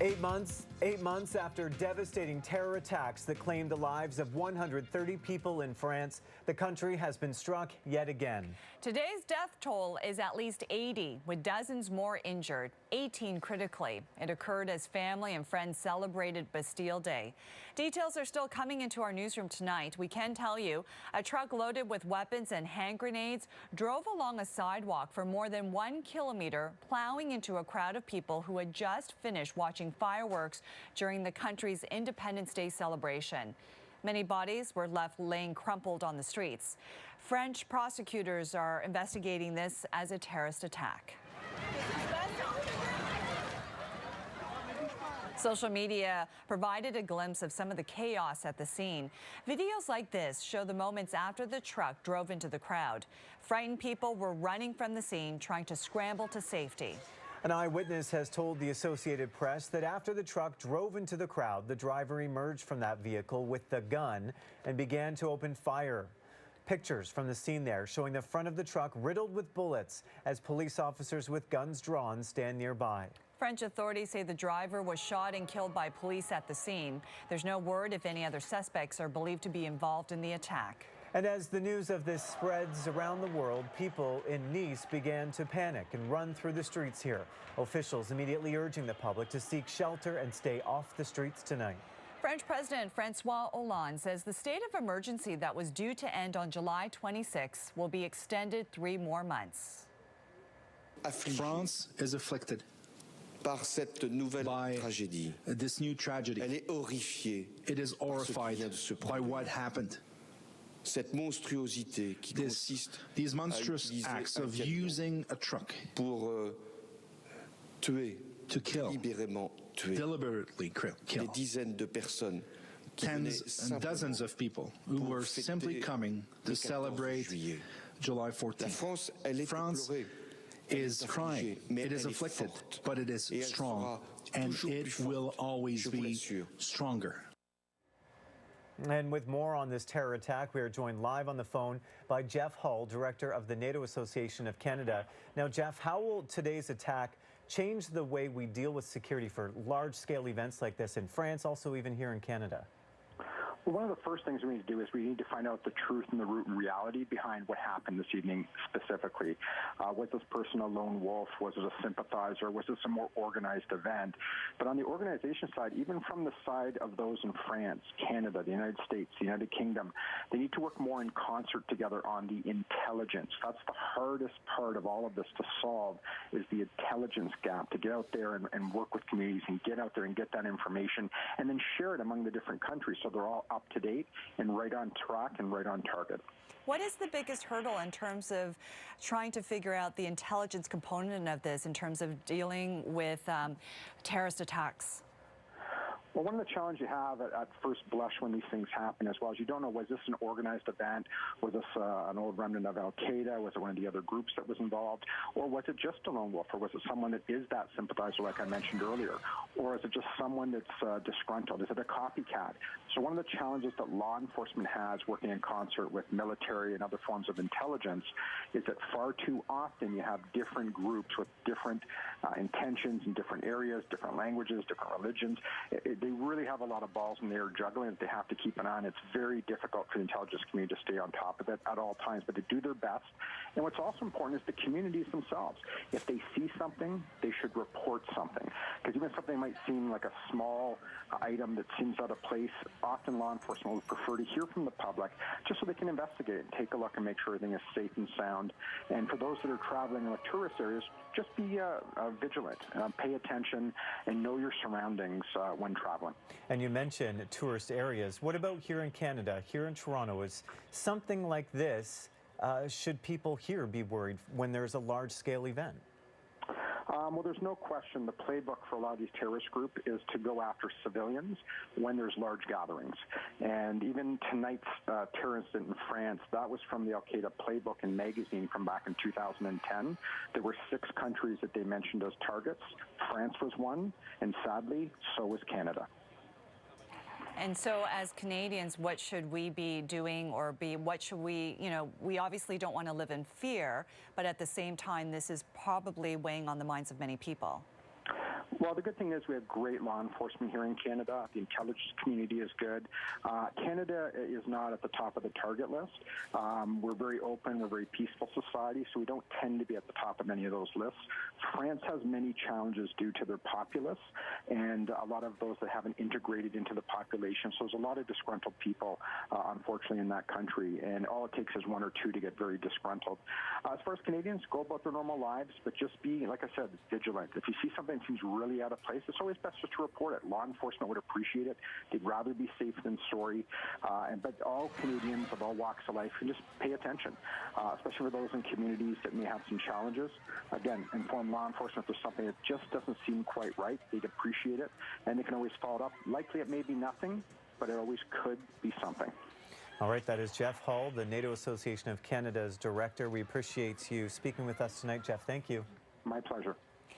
Eight months after devastating terror attacks that claimed the lives of 130 people in France, the country has been struck yet again. Today's death toll is at least 80, with dozens more injured, 18 critically. It occurred as family and friends celebrated Bastille Day. Details are still coming into our newsroom tonight. We can tell you a truck loaded with weapons and hand grenades drove along a sidewalk for more than 1 kilometer, plowing into a crowd of people who had just finished watching fireworks during the country's Independence Day celebration. Many bodies were left laying crumpled on the streets. French prosecutors are investigating this as a terrorist attack. Social media provided a glimpse of some of the chaos at the scene. Videos like this show the moments after the truck drove into the crowd. Frightened people were running from the scene, trying to scramble to safety. An eyewitness has told the Associated Press that after the truck drove into the crowd, the driver emerged from that vehicle with the gun and began to open fire. Pictures from the scene there showing the front of the truck riddled with bullets as police officers with guns drawn stand nearby. French authorities say the driver was shot and killed by police at the scene. There's no word if any other suspects are believed to be involved in the attack. And as the news of this spreads around the world, people in Nice began to panic and run through the streets here. Officials immediately urging the public to seek shelter and stay off the streets tonight. French President Francois Hollande says the state of emergency that was due to end on July 26 will be extended 3 more months. France is afflicted par cette nouvelle tragédie. This new tragedy. Elle est horrifiée. It is horrified by what happened. Cette monstruosité qui consiste these monstrous acts of using a truck pour tuer, to kill, deliberately kill des dizaines de personnes, tens and dozens of people who were simply coming to celebrate July 14th. France is crying, it is afflicted, but it is strong, and it will always be stronger. And with more on this terror attack, we are joined live on the phone by Jeff Hull, director of the NATO Association of Canada. Now, Jeff, how will today's attack change the way we deal with security for large-scale events like this in France, also even here in Canada? Well, one of the first things we need to do is we need to find out the truth and the root and reality behind what happened this evening specifically. Was this person a lone wolf? Was it a sympathizer? Was this a more organized event? But on the organization side, even from the side of those in France, Canada, the United States, the United Kingdom, they need to work more in concert together on the intelligence. That's the hardest part of all of this to solve, is the intelligence gap, to get out there and work with communities and get out there and get that information and then share it among the different countries so they're all up to date and right on track and right on target. What is the biggest hurdle in terms of trying to figure out the intelligence component of this in terms of dealing with terrorist attacks? Well, one of the challenges you have at first blush when these things happen as well is you don't know, was this an organized event? Was this an old remnant of Al-Qaeda? Was it one of the other groups that was involved? Or was it just a lone wolf? Or was it someone that is that sympathizer like I mentioned earlier? Or is it just someone that's disgruntled? Is it a copycat? So one of the challenges that law enforcement has working in concert with military and other forms of intelligence is that far too often you have different groups with different intentions in different areas, different languages, different religions. They really have a lot of balls in the air juggling that they have to keep an eye on. It's very difficult for the intelligence community to stay on top of it at all times, but they do their best. And what's also important is the communities themselves. If they see something, they should report something. Because even something might seem like a small item that seems out of place, often law enforcement would prefer to hear from the public just so they can investigate it and take a look and make sure everything is safe and sound. And for those that are traveling in the tourist areas, just be vigilant, pay attention, and know your surroundings when traveling. And you mentioned tourist areas. What about here in Canada, here in Toronto? Is something like this, should people here be worried when there's a large-scale event? Well, there's no question the playbook for a lot of these terrorist groups is to go after civilians when there's large gatherings. And even tonight's terror incident in France, that was from the Al-Qaeda playbook and magazine from back in 2010. There were 6 countries that they mentioned as targets. France was one, and sadly, so was Canada. And so as Canadians, what should we be doing, or what should we, we obviously don't want to live in fear, but at the same time, this is probably weighing on the minds of many people. Well, the good thing is we have great law enforcement here in Canada. The intelligence community is good. Canada is not at the top of the target list. We're very open. We're a very peaceful society, so we don't tend to be at the top of any of those lists. France has many challenges due to their populace and a lot of those that haven't integrated into the population. So there's a lot of disgruntled people, unfortunately, in that country, and all it takes is one or two to get very disgruntled. As far as Canadians, go about their normal lives, but just be, like I said, vigilant. If you see something that seems really out of place, it's always best just to report it. Law enforcement would appreciate it. They'd rather be safe than sorry. But all Canadians of all walks of life can just pay attention, especially for those in communities that may have some challenges. Again, inform law enforcement if there's something that just doesn't seem quite right. They'd appreciate it, and they can always follow it up. Likely it may be nothing, but it always could be something. All right, that is Jeff Hull, the NATO Association of Canada's director. We appreciate you speaking with us tonight, Jeff. Thank you. My pleasure.